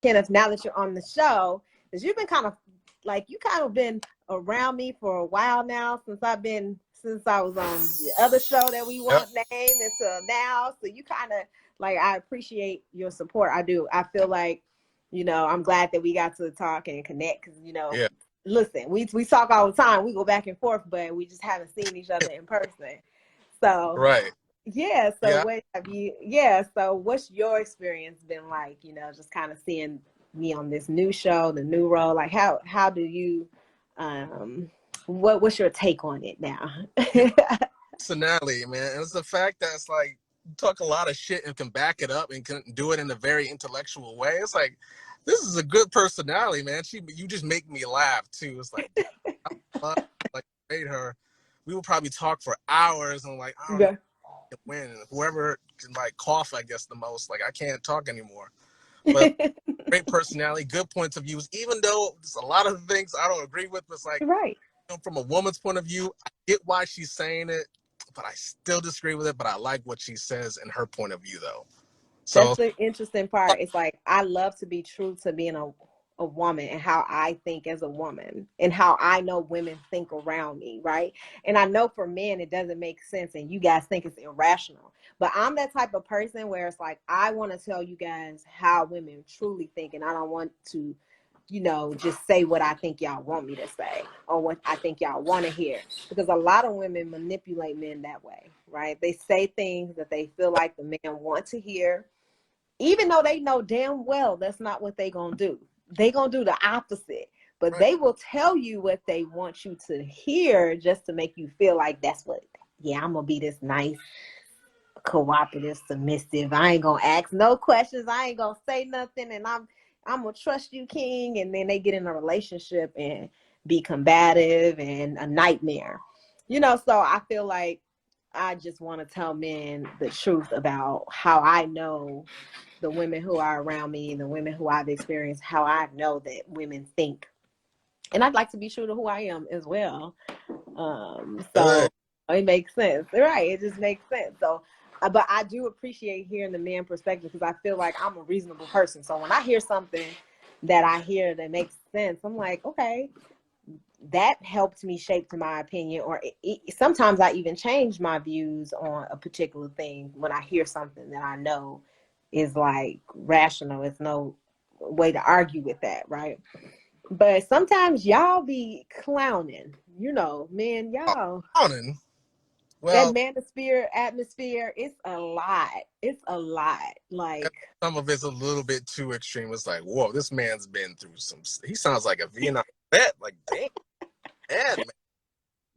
Kenneth, now that you're on the show, because you've been kind of like, you kind of been around me for a while now, since I was on the other show that we Yep. won't name until now. So you kind of like, I appreciate your support. I do. I feel like, I'm glad that we got to talk and connect, because, Yeah. listen, we talk all the time. We go back and forth, but we just haven't seen each other in person. So Right. yeah. So Yeah. what have you? Yeah. So what's your experience been like? Just kind of seeing me on this new show, the new role. Like, how do you? What's your take on it now? Personality, man. And it's the fact that it's like you talk a lot of shit and can back it up and can do it in a very intellectual way. It's like, this is a good personality, man. You just make me laugh too. It's like, damn, I love, like, rate her. We would probably talk for hours and like, I don't know, Yeah. win. And whoever can like cough, I guess, the most, like, I can't talk anymore. But great personality, good points of views, even though there's a lot of things I don't agree with. But it's like, Right. from a woman's point of view, I get why she's saying it, but I still disagree with it. But I like what she says in her point of view, though. That's So, the interesting part. It's like, I love to be true to being a woman, and how I think as a woman, and how I know women think around me, right? And I know for men it doesn't make sense, and you guys think it's irrational. But I'm that type of person where it's like, I want to tell you guys how women truly think, and I don't want to, just say what I think y'all want me to say, or what I think y'all want to hear. Because a lot of women manipulate men that way, right? They say things that they feel like the man wants to hear, even though they know damn well that's not what they gonna do. They gonna do the opposite, but right, they will tell you what they want you to hear, just to make you feel like that's what, yeah, I'm gonna be this nice, cooperative, submissive. I ain't gonna ask no questions. I ain't gonna say nothing, and I'm gonna trust you, king. And then they get in a relationship and be combative and a nightmare. So I feel like I just want to tell men the truth about how I know the women who are around me, the women who I've experienced, how I know that women think. And I'd like to be true to who I am as well. So good. it makes sense, right? It just makes sense. So, but I do appreciate hearing the man perspective, because I feel like I'm a reasonable person. So when I hear something that I hear that makes sense, I'm like, okay, that helped me shape to my opinion. Or sometimes I even change my views on a particular thing when I hear something that I know is like rational. It's no way to argue with that, right? But sometimes y'all be clowning, man, y'all. Counting. That Well, manosphere atmosphere, it's a lot. It's a lot. Like, some of it's a little bit too extreme. It's like, whoa, this man's been through some. He sounds like a Vietnam vet. Like, damn, man.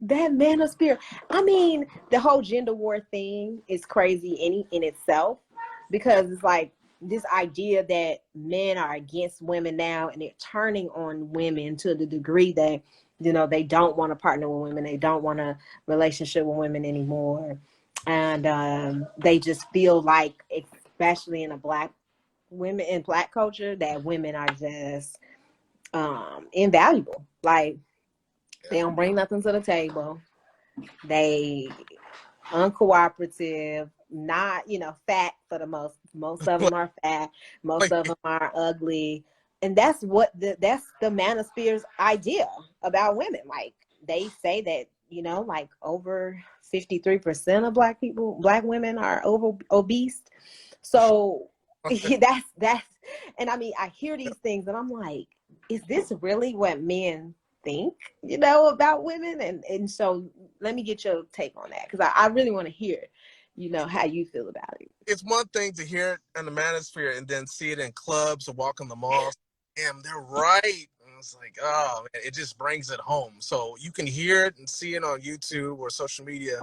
that manosphere. I mean, the whole gender war thing is crazy in itself, because it's like this idea that men are against women now, and they're turning on women to the degree that they don't want to partner with women, they don't want a relationship with women anymore, and they just feel like, especially in black culture, that women are just invaluable. Like, they don't bring nothing to the table. They uncooperative, not, fat for the most of them are fat, most Like, of them are ugly. And that's the manosphere's idea about women. Like, they say that, like over 53% of black women are obese. So that's, and I mean, I hear these things and I'm like, is this really what men think, about women? And so let me get your take on that, because I really want to hear, how you feel about it. it's one thing to hear it in the manosphere and then see it in clubs or walk in the malls. Damn, they're right. And it's like, oh man, it just brings it home. So you can hear it and see it on YouTube or social media,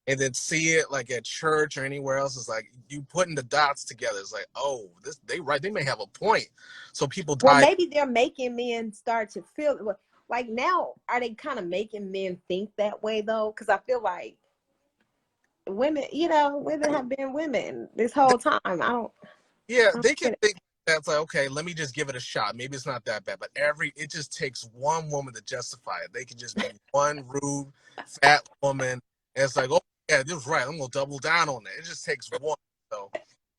and then see it like at church or anywhere else. It's like you putting the dots together. It's like, oh, they right. They may have a point. So people Well, dive. maybe they're making men start to feel like, now are they kind of making men think that way though? Because I feel like women, women have been women this whole time. Yeah, I don't they can get it. think that's like, okay, let me just give it a shot. Maybe it's not that bad, but it just takes one woman to justify it. They can just be one rude, fat woman, and it's like, oh yeah, this was right. I'm gonna double down on that. It just takes one. So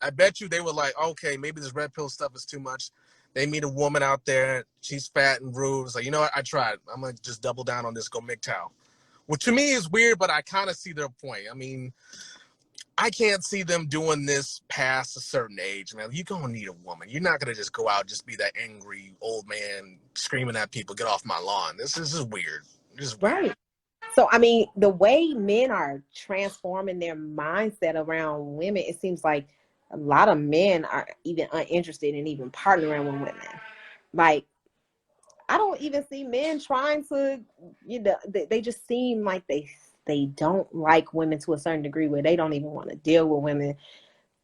I bet you they were like, okay, maybe this red pill stuff is too much. They meet a woman out there, she's fat and rude. It's like, you know what? I tried. I'm gonna just double down on this. Go MGTOW. Which to me is weird, but I kind of see their point. I mean, I can't see them doing this past a certain age, man. You're gonna need a woman. You're not gonna just go out and just be that angry old man screaming at people, "Get off my lawn." This is weird. This is weird. Right. So, I mean, the way men are transforming their mindset around women, it seems like a lot of men are even uninterested in even partnering with women. Like, I don't even see men trying to, they just seem like they don't like women to a certain degree where they don't even want to deal with women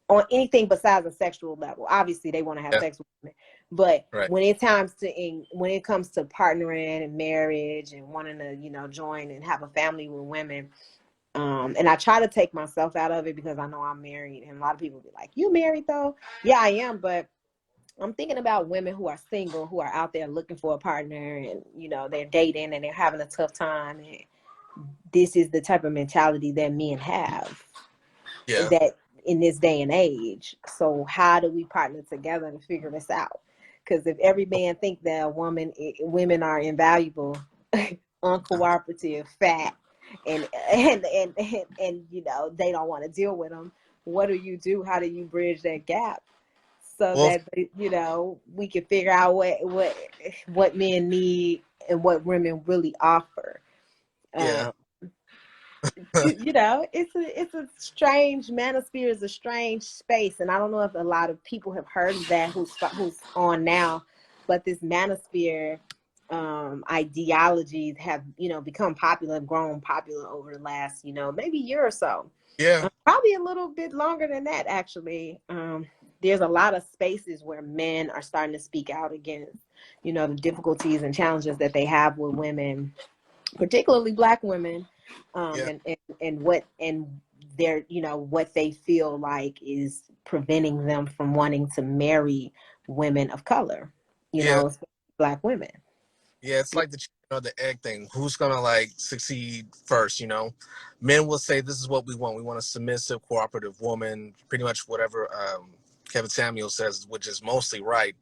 on anything besides a sexual level. Obviously, they want to have Yeah, sex with women, but right. when it comes to partnering and marriage and wanting to, join and have a family with women, and I try to take myself out of it because I know I'm married, and a lot of people be like, "You married though?" Yeah, I am, but I'm thinking about women who are single, who are out there looking for a partner, and they're dating and they're having a tough time, and this is the type of mentality that men have Yeah. that in this day and age. So how do we partner together to figure this out? Because if every man think that women are invaluable, uncooperative, fat, and they don't want to deal with them, what do you do? How do you bridge that gap so Well, that we can figure out what men need and what women really offer? yeah, Um, it's a strange manosphere is a strange space, and I don't know if a lot of people have heard of that who's on now, but this manosphere ideologies have become popular, have grown popular over the last maybe year or so. yeah, Probably a little bit longer than that, actually. There's a lot of spaces where men are starting to speak out against the difficulties and challenges that they have with women, particularly Black women, yeah, and their what they feel like is preventing them from wanting to marry women of color, yeah, especially Black women. yeah. It's like the chicken or the egg thing. Who's gonna like succeed first? Men will say this is what we want. We want a submissive, cooperative woman. Pretty much whatever Kevin Samuel says, which is mostly right.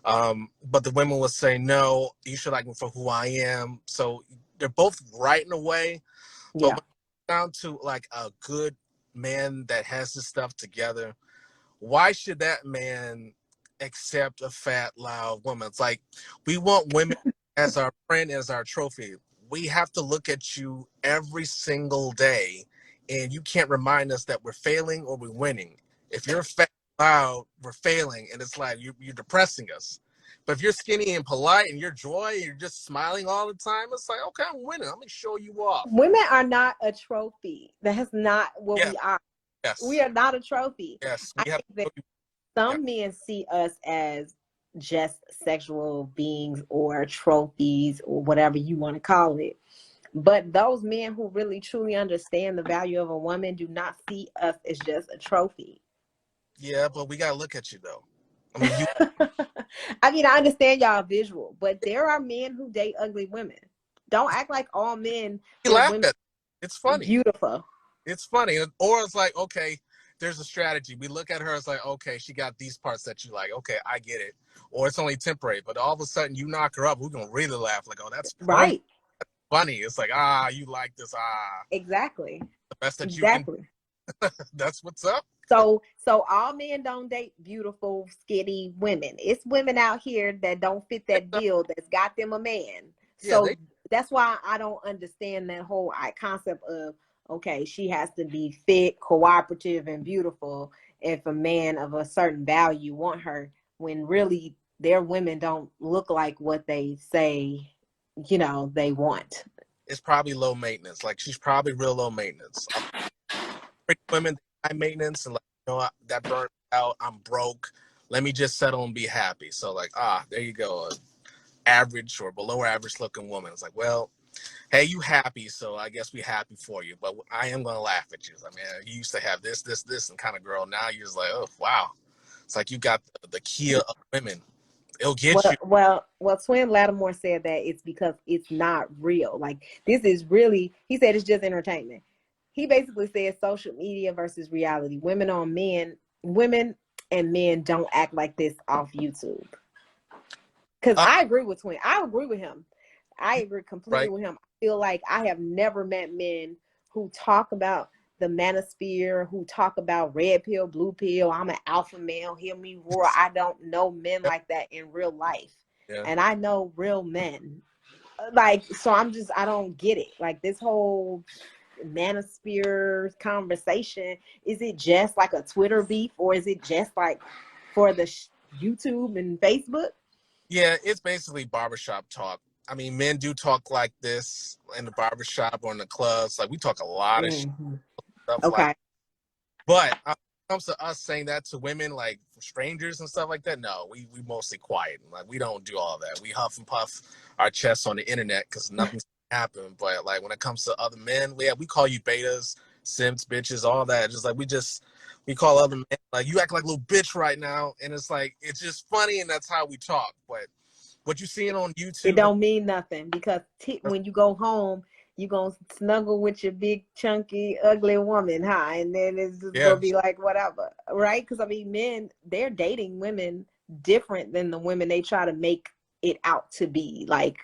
But the women will say, no, you should like me for who I am. So they're both right in a way. But when Yeah. it comes down to like a good man that has his stuff together, why should that man accept a fat, loud woman? It's like we want women as our friend, as our trophy. We have to look at you every single day, and you can't remind us that we're failing or we're winning. If you're fat, loud, we're failing, and it's like you're depressing us. But if you're skinny and polite and you're joy and you're just smiling all the time, it's like, okay, I'm winning. Let me show you off. Women are not a trophy. That's not what Yeah, we are. We yes, are not a trophy. yes. I We have to think that show you. Yeah, some men see us as just sexual beings or trophies or whatever you want to call it. But those men who really truly understand the value of a woman do not see us as just a trophy. yeah, but we gotta look at you though. I mean, you I mean, I understand y'all visual, but there are men who date ugly women. Don't act like all men think laugh women at it. It's are funny. beautiful. It's funny. Or it's like, okay, there's a strategy. We look at her, it's like, okay, she got these parts that you like. Okay, I get it. Or it's only temporary. But all of a sudden you knock her up, we're gonna really laugh. Like, oh, that's Right. funny. It's like, you like this, Exactly. the best that you can. Exactly. That's what's up. So all men don't date beautiful, skinny women. It's women out here that don't fit that bill that's got them a man. Yeah, So that's why I don't understand that whole concept of okay, she has to be fit, cooperative, and beautiful if a man of a certain value want her when really their women don't look like what they say, they want. it's probably low maintenance. Like she's probably real low maintenance. Pretty women high maintenance and like, that burnt out. I'm broke. Let me just settle and be happy. So like, there you go. Average or below average looking woman. It's like, well, hey, you happy, so I guess we happy for you. But I am gonna laugh at you. I mean, you used to have this, and kind of girl. Now you're just like, oh wow. It's like you got the Kia of women. It'll get Well, you. well, well, Twin Lattimore said that it's because it's not real. Like this is really, he said it's just entertainment. He basically said social media versus reality. Women and men don't act like this off YouTube. Because I agree with Twin. I agree with him. I agree completely right? with him. I feel like I have never met men who talk about the manosphere, who talk about red pill, blue pill. I'm an alpha male. Hear me roar. I don't know men Yeah, like that in real life. yeah. And I know real men. Like, so I don't get it. Like, this whole manosphere conversation, is it just like a Twitter beef, or is it just like for the YouTube and Facebook? Yeah, it's basically barbershop talk. I mean, men do talk like this in the barbershop or in the clubs. Like we talk a lot of Mm-hmm. stuff like. Okay. But when it comes to us saying that to women, like strangers and stuff like that, no, we mostly quiet. Like we don't do all that. We huff and puff our chests on the internet because nothing's happened. But like when it comes to other men, we call you betas, simps, bitches, all that. Just like we call other men like you act like a little bitch right now, and it's like it's just funny, and that's how we talk. But what you seeing on It YouTube? don't mean nothing because when you go home, you gonna snuggle with your big, chunky, ugly woman, huh? And then it's just Yeah, gonna be like whatever, right? Because I mean, men, they're dating women different than the women they try to make it out to be. Like,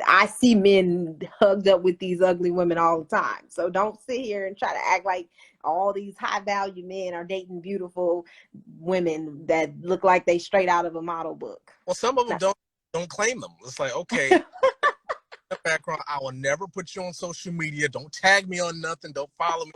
I see men hugged up with these ugly women all the time. So don't sit here and try to act like all these high value men are dating beautiful women that look like they straight out of a model book. well, some of them No. don't claim them. It's like okay. The background. I will never put you on social media. Don't tag me on nothing. Don't follow me.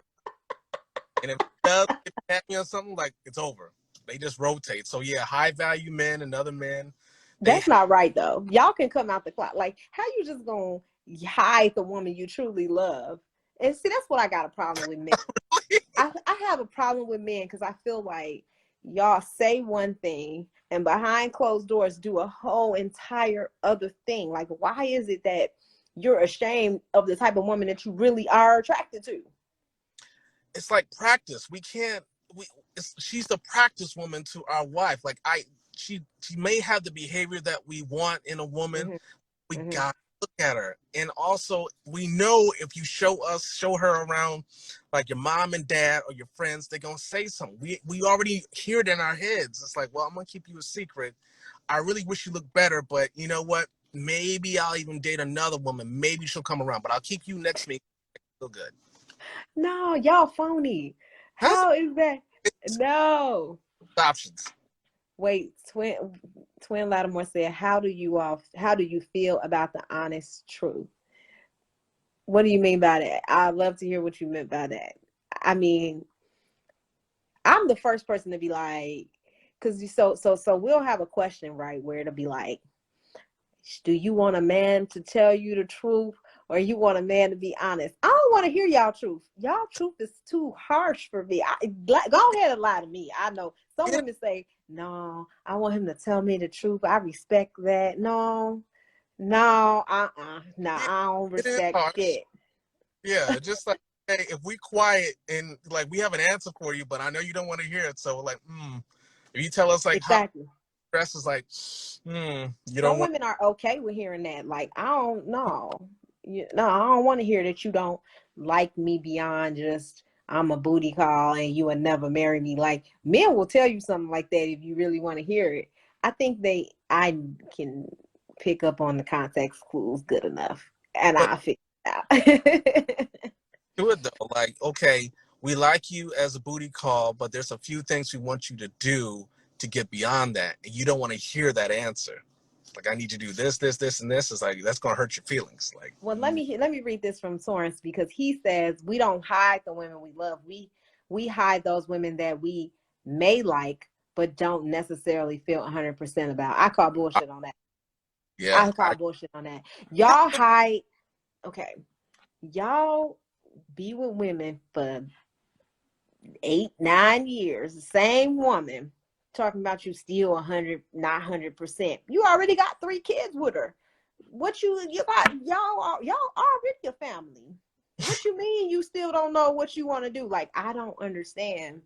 And if it does tag me on something, like it's over. They just rotate. So yeah, high value men and other men, they That's not right though. Y'all can come out the closet. Like, how you just gonna hide the woman you truly love? And see, that's what I got a problem with men. I have a problem with men because I feel like y'all say one thing and behind closed doors do a whole entire other thing. Like, why is it that you're ashamed of the type of woman that you really are attracted to? it's like practice. We can't. She's the practice woman to our wife. Like she may have the behavior that we want in a woman. Mm-hmm. We Mm-hmm. got to look at her, and also we know if you show her around, like your mom and dad or your friends, they're gonna say something. We already hear it in our heads. It's like, well, I'm gonna keep you a secret. I really wish you looked better, but you know what? Maybe I'll even date another woman. Maybe she'll come around, but I'll keep you next to me. Feel good. No, y'all phony. That's How is that? No. options. Wait, Twin Lattimore said, how do you feel about the honest truth? What do you mean by that? I'd love to hear what you meant by that. I mean, I'm the first person to be like, because so we'll have a question, right, where it'll be like, do you want a man to tell you the truth, or you want a man to be honest? I don't want to hear y'all truth. Y'all truth is too harsh for me. Go ahead and lie to me. I know some Yeah, women say, no, I want him to tell me the truth. I respect that. No, no, no, yeah, I don't it is respect harsh. shit. Yeah, just like hey, if we quiet and like we have an answer for you, but I know you don't want to hear it. So like, if you tell us like how Exactly. stress is like, you don't Some want. women are okay with hearing that. Like, I don't know. No, I don't want to hear that you don't like me beyond just I'm a booty call and you would never marry me. Like, men will tell you something like that if you really want to hear it. I can pick up on the context clues good enough, and But I figure it out. do it though. Like, okay, we like you as a booty call, but there's a few things we want you to do to get beyond that, and you don't want to hear that answer. Like, I need you to do this, this, this, and this. Is like that's gonna hurt your feelings. Like, Well, let me read this from Torrance because he says we don't hide the women we love. We hide those women that we may like but don't necessarily feel 100% about. I call bullshit on that. yeah, I call bullshit on that. Y'all hide. Okay, y'all be with women for 8, 9 years, the same woman talking about you still 100, not 100%. You already got 3 kids with her. What you got? Y'all already a family. What you mean you still don't know what you want to do? Like, I don't understand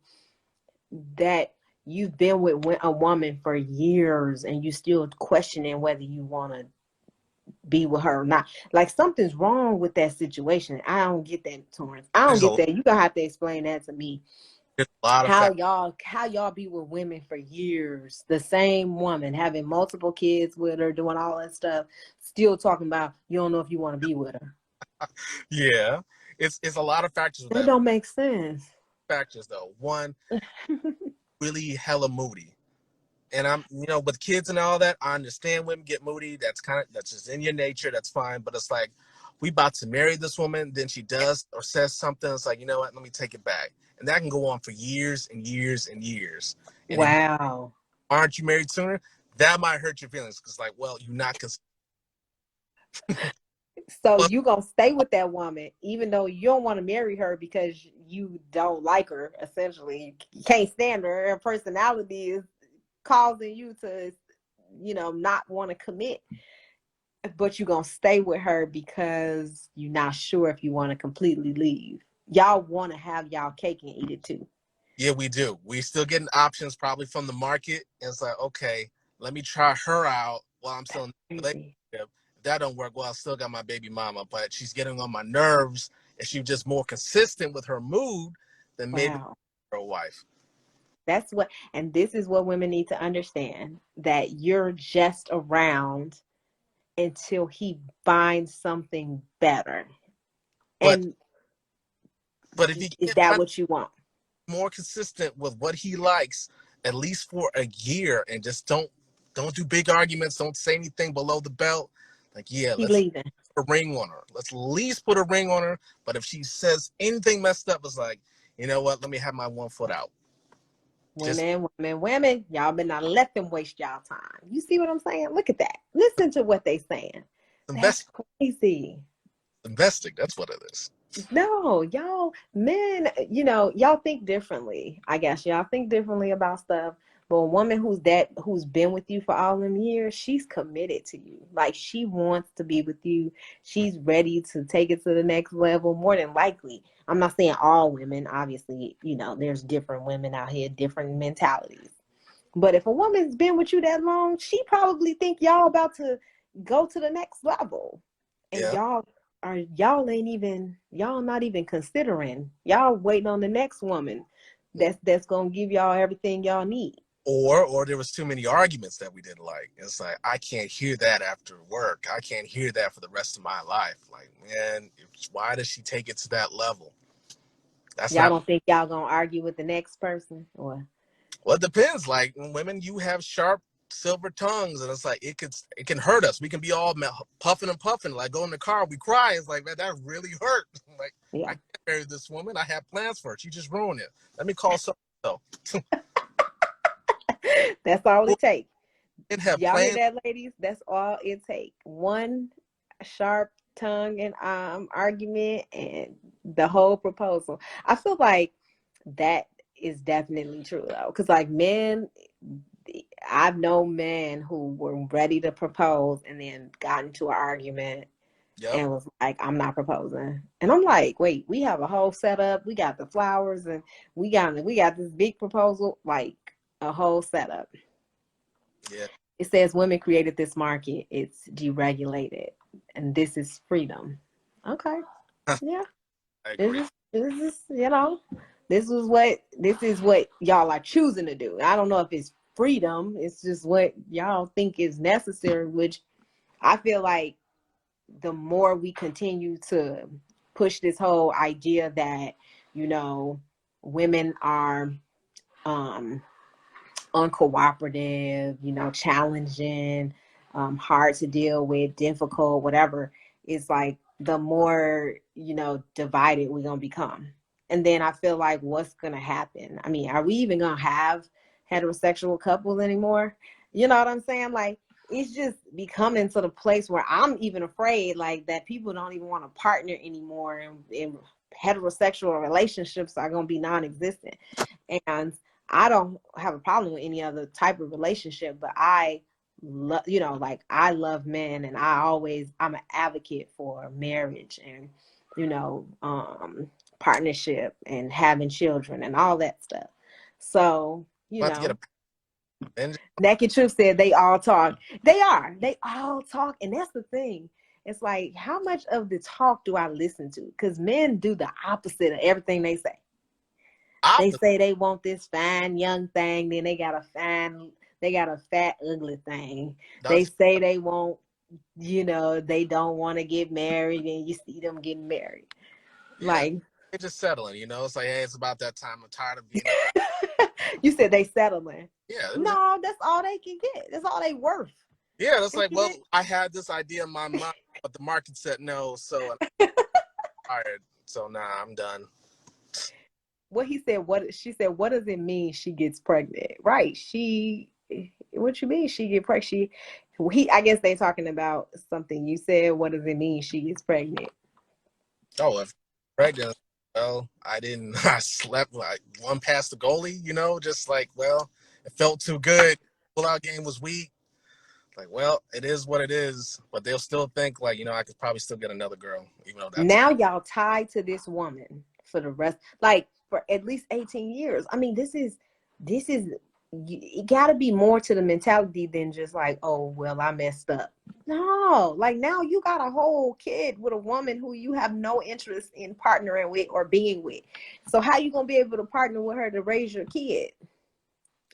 that you've been with a woman for years and you still questioning whether you want to be with her or not. Like, something's wrong with that situation. I don't get that, Torrance. I don't there's get a that. You gonna have to explain that to me. There's a lot of How factors. y'all be with women for years, the same woman, having multiple kids with her, doing all that stuff, still talking about you don't know if you want to be with her. Yeah, it's a lot of factors with That that. don't make sense. Factors though. One, really hella moody. And I'm, with kids and all that, I understand women get moody. That's just in your nature. That's fine. But it's like, we about to marry this woman, then she does or says something. It's like, you know what? Let me take it back. And that can go on for years and years and years. And if you Wow. aren't you married sooner, that might hurt your feelings. Because like, well, you're not. So But you gonna stay with that woman even though you don't want to marry her because you don't like her. Essentially, you can't stand her. Her personality is causing you to, not want to commit. But you're gonna stay with her because you're not sure if you want to completely leave. Y'all want to have y'all cake and eat it too. yeah, we do. We still getting options probably from the market. And it's like, okay, let me try her out while I'm still That's in the crazy. relationship. If that don't work, well, I still got my baby mama, but she's getting on my nerves. And she's just more consistent with her mood than maybe Wow. her wife. That's what, and this is what women need to understand, that you're just around until he finds something better. But And but if he is can't that find what you want? more consistent with what he likes, at least for a year, and just don't do big arguments, don't say anything below the belt. Like, yeah, He let's leaving. put a ring on her. Let's at least put a ring on her. But if she says anything messed up, it's like, you know what? Let me have my 1 foot out. Just Women, y'all better not let them waste y'all time. You see what I'm saying? Look at that. Listen to what they saying. That's invest, crazy. investing. That's what it is. No, y'all men, y'all think differently. I guess y'all think differently about stuff. But a woman who's been with you for all them years, she's committed to you. Like she wants to be with you. She's ready to take it to the next level, more than likely. I'm not saying all women, obviously, there's different women out here, different mentalities. But if a woman's been with you that long, she probably think y'all about to go to the next level. And Yeah. y'all not even considering. Y'all waiting on the next woman that's gonna give y'all everything y'all need. Or there was too many arguments that we didn't like. It's like, I can't hear that after work. I can't hear that for the rest of my life. Like, man, why does she take it to that level? That's Y'all not. don't think y'all gonna argue with the next person? Or Well, it depends. Like, women, you have sharp silver tongues, and it's like it can hurt us. We can be all puffing and puffing. Like, go in the car, we cry. It's like, man, that really hurt. Like, I yeah. can't marry this woman. I had plans for her. She just ruined it. Let me call someone else. That's all it takes. Didn't have Y'all hear plans. that, ladies? That's all it takes. One sharp tongue and argument and the whole proposal. I feel like that is definitely true though. Cause like men, I've known men who were ready to propose and then got into an argument Yep. and was like, I'm not proposing. And I'm like, wait, we have a whole setup. We got the flowers and we got this big proposal, like a whole setup. Yeah. It says women created this market. It's deregulated, and this is freedom. Okay, yeah. I This agree. is this is this is what y'all are choosing to do. I don't know if it's freedom. It's just what y'all think is necessary. Which I feel like the more we continue to push this whole idea that you know women are um uncooperative, challenging, hard to deal with, difficult, whatever, it's like the more, divided we're going to become. And then I feel like what's going to happen? I mean, are we even going to have heterosexual couples anymore? You know what I'm saying? Like, it's just becoming to the place where I'm even afraid, like, that people don't even want to partner anymore, and heterosexual relationships are going to be non existent. And I don't have a problem with any other type of relationship, but I love, like I love men, and I'm an advocate for marriage and, partnership and having children and all that stuff. So, About to get a and Naked Truth said they all talk. They all talk. And that's the thing. It's like, how much of the talk do I listen to? Because men do the opposite of everything they say. They opposite. say they want this fine young thing, then they got a fat ugly thing. They That's say they want, they don't want to get married, and you see them getting married. yeah. Like, They're just settling. It's like, hey, it's about that time. I'm tired of being a you said they settling. yeah. It was just No, that's all they can get. That's all they worth. yeah. It's They like, can well, get I had this idea in my mind, but the market said no, so I'm tired. So nah, I'm done. what he said. What she said. What does it mean she gets pregnant? Right? She. What you mean she get pregnant? He. I guess they talking about something you said. What does it mean she gets pregnant? Oh, if pregnant, well, I didn't. I slept like one past the goalie. Just like, well, it felt too good. Pullout game was weak. Like, well, it is what it is. But they'll still think like, I could probably still get another girl, even though that's Now y'all tied to this woman for the rest, like for at least 18 years. I mean, this is it got to be more to the mentality than just like, oh well, I messed up. No, like now you got a whole kid with a woman who you have no interest in partnering with or being with. So how you gonna be able to partner with her to raise your kid?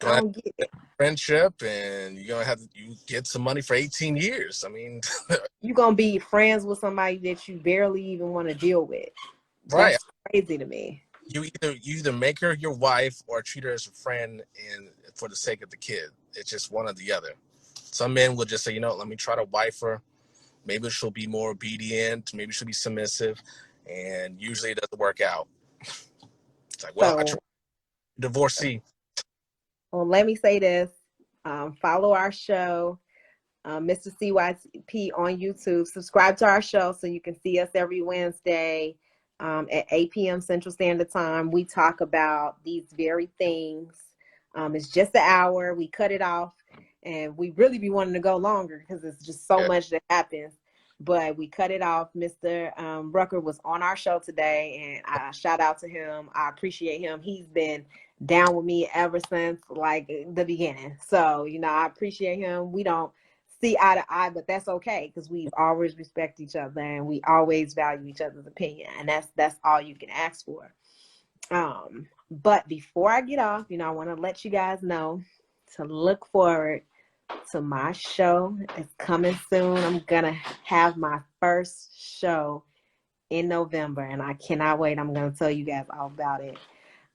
I gonna don't get it. friendship, and you're gonna have you get some money for 18 years. I mean, You gonna be friends with somebody that you barely even want to deal with. right? That's crazy to me. You either make her your wife or treat her as a friend, and for the sake of the kid. It's just one or the other. Some men will just say, let me try to wife her. Maybe she'll be more obedient. Maybe she'll be submissive, and usually it doesn't work out. It's like, well, I tried So divorcee. well, let me say this. Follow our show, Mr. CYP on YouTube. Subscribe to our show so you can see us every Wednesday at 8 p.m. Central Standard Time. We talk about these very things. It's just an hour. We cut it off, and we really be wanting to go longer because it's just so Yeah, much that happens. But we cut it off. Mr. Rucker was on our show today, and I shout out to him. I appreciate him. He's been down with me ever since like the beginning. So, I appreciate him. We don't see eye to eye, but that's okay because we always respect each other and we always value each other's opinion. And that's all you can ask for. But before I get off, I want to let you guys know to look forward to my show. It's coming soon. I'm gonna have my first show in November, and I cannot wait. I'm gonna tell you guys all about it.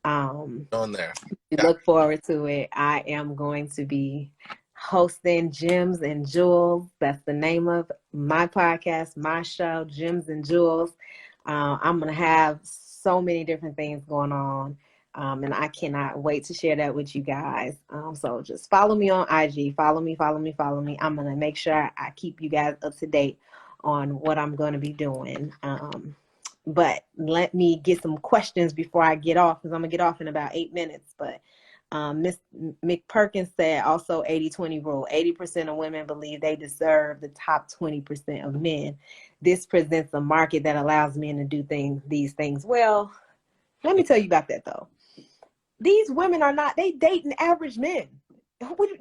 on there. You Yeah, look forward to it. I am going to be hosting Gems and Jewels. That's the name of my podcast, my show, Gems and Jewels. I'm going to have so many different things going on. And I cannot wait to share that with you guys. So just follow me on IG. Follow me, follow me, follow me. I'm going to make sure I keep you guys up to date on what I'm going to be doing. But let me get some questions before I get off because I'm going to get off in about 8 minutes. But Miss McPerkins said also 80-20 rule. 80% of women believe they deserve the top 20% of men. This presents a market that allows men to do these things. Well, let me tell you about that though. These women are not, they dating average men.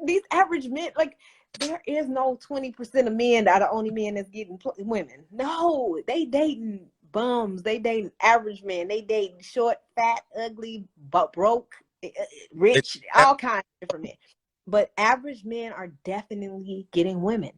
These average men, like there is no 20% of men that are the only men that's getting women. No, they dating bums. They dating average men. They dating short, fat, ugly, but broke, rich, It- all kinds of different men. But average men are definitely getting women.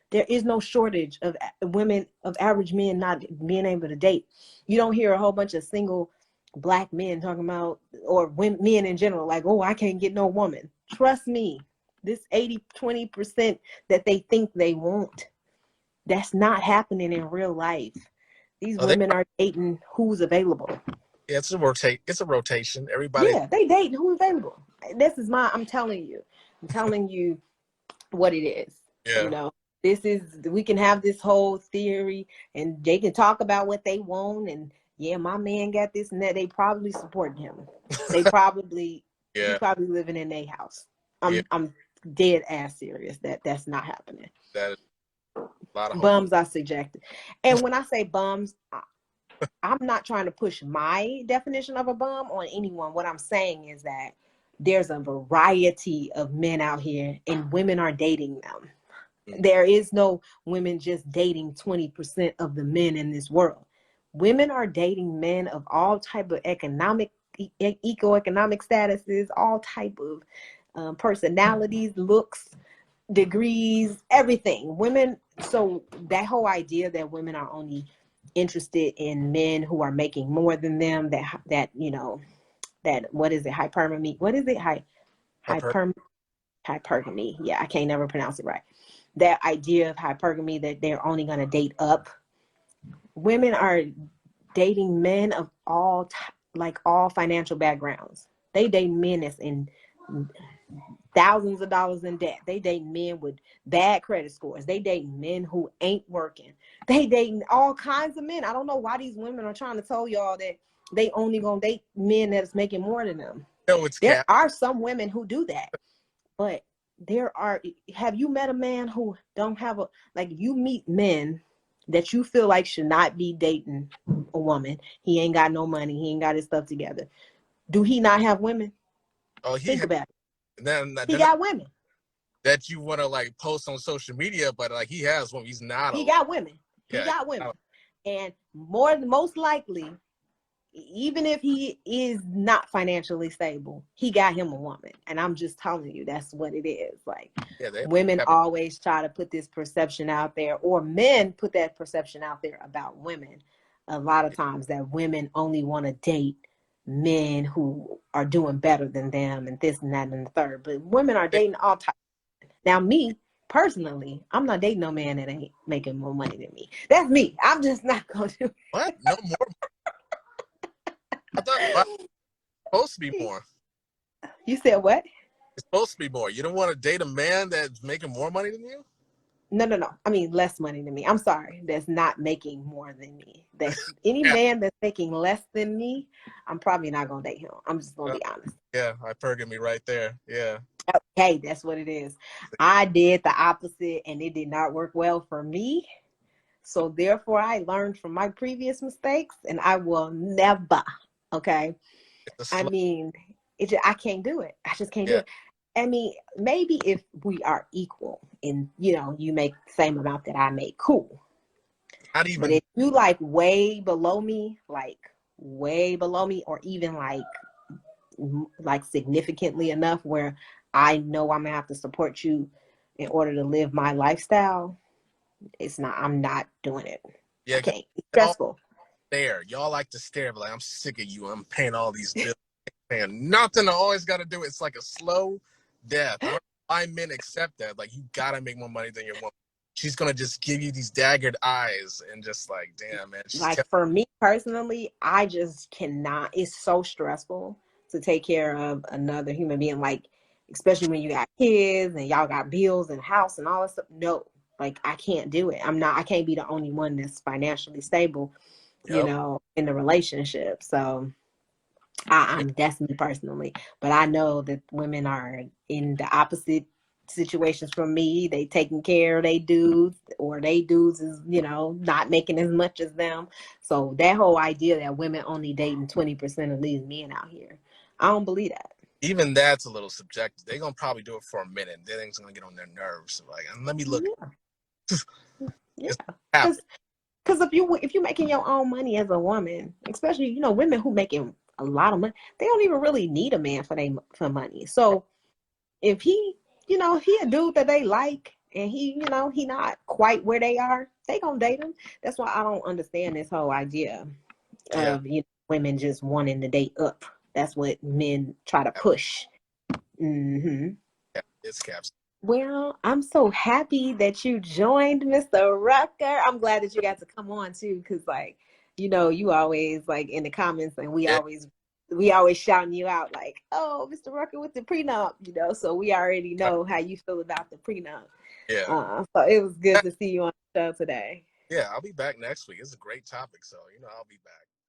There is no shortage of women, of average men not being able to date. You don't hear a whole bunch of single Black men talking about, or men in general, like, oh, I can't get no woman. Trust me, this 80-20% that they think they want, that's not happening in real life. These oh, they, women are dating who's available. it's a rotate. It's a rotation. Everybody. Yeah, they dating who's available. I'm telling you what it is. You Yeah. know, we can have this whole theory and they can talk about what they want and yeah, my man got this and that. They probably supporting him. They probably he Yeah. probably living in their house. Yeah. I'm dead ass serious that's not happening. That is a lot of hope. Bums are subjective. And when I say bums, I'm not trying to push my definition of a bum on anyone. What I'm saying is that there's a variety of men out here and women are dating them. There is no women just dating 20% of the men in this world. Women are dating men of all type of economic ecoeconomic statuses, all type of personalities, looks, degrees, everything. Women, so that whole idea that women are only interested in men who are making more than them, that you know, that what is it, hypergamy? What is it? Hyper. Hyper hypergamy. Yeah, I can't never pronounce it right. That idea of hypergamy, that they're only going to date up. Women are dating men of like all financial backgrounds. They date men that's in thousands of dollars in debt. They date men with bad credit scores. They date men who ain't working. They dating all kinds of men. I don't know why these women are trying to tell y'all that they only gonna date men that's making more than them. No, it's There cap. are some women who do that, but there are. Have you met a man who don't have a, like, you meet men that you feel like should not be dating a woman? He ain't got no money. He ain't got his stuff together. Do he not have women? Oh, Think about it. then He they're not got women. that you want to like post on social media, but like he has one. He's not He a got women. He yeah. got women. And most likely, even if he is not financially stable, he got him a woman. And I'm just telling you, that's what it is. Like, Yeah, they women have, always try to put this perception out there, or men put that perception out there about women a lot of times, that women only want to date men who are doing better than them and this and that and the third. But women are dating all types. Now, me personally, I'm not dating no man that ain't making more money than me. That's me. I'm just not going to. what? No more. I thought it's supposed to be more. You said what? It's supposed to be more. You don't want to date a man that's making more money than you? No. I mean, less money than me. I'm sorry. That's not making more than me. That's any Yeah. man that's making less than me, I'm probably not going to date him. I'm just going to be honest. Yeah, hypergamy right there. Yeah. Okay, that's what it is. I did the opposite and it did not work well for me. So therefore, I learned from my previous mistakes and I will never, okay? It's a I slow. mean, I can't do it. I just can't do Yeah. it. I mean, maybe if we are equal and, you know, you make the same amount that I make, cool. Not But even. if you like way below me, or even like significantly enough where I know I'm gonna have to support you in order to live my lifestyle, I'm not doing it. Yeah, I 'cause can't. It's y'all stressful. stare. Y'all like to stare. But like, I'm sick of you. I'm paying all these bills. Paying nothing. I always got to do it. It's like a slow death. I don't know why men accept that. Like, you got to make more money than your woman. She's going to just give you these daggered eyes and just like, damn, man. She's Like, for me personally, I just cannot. It's so stressful to take care of another human being, like, especially when you got kids and y'all got bills and house and all this stuff. No, like, I can't do it. I can't be the only one that's financially stable, you yep. know, in the relationship. So that's me personally, but I know that women are in the opposite situations from me. They taking care of they dudes, or they dudes is, you know, not making as much as them. So that whole idea that women only dating 20% of these men out here, I don't believe that. Even that's a little subjective. They're going to probably do it for a minute. Then it's going to get on their nerves. Like, and let me look. Yeah, yeah. It's happening. Because if you making your own money as a woman, especially, you know, women who making a lot of money, they don't even really need a man for money. So if he, you know, he a dude that they like and he, you know, he not quite where they are, they gonna date him. That's why I don't understand this whole idea Yeah. of, you know, women just wanting to date up. That's what men try to push. Hmm. Yeah. It's caps. Well, I'm so happy that you joined, Mr. Rucker. I'm glad that you got to come on too, because, like, you know, you always like in the comments, and Yeah. we always shouting you out like, "Oh, Mr. Rucker with the prenup," you know. So we already know how you feel about the prenup. Yeah. So it was good to see you on the show today. Yeah. I'll be back next week. It's a great topic. So, I'll be back.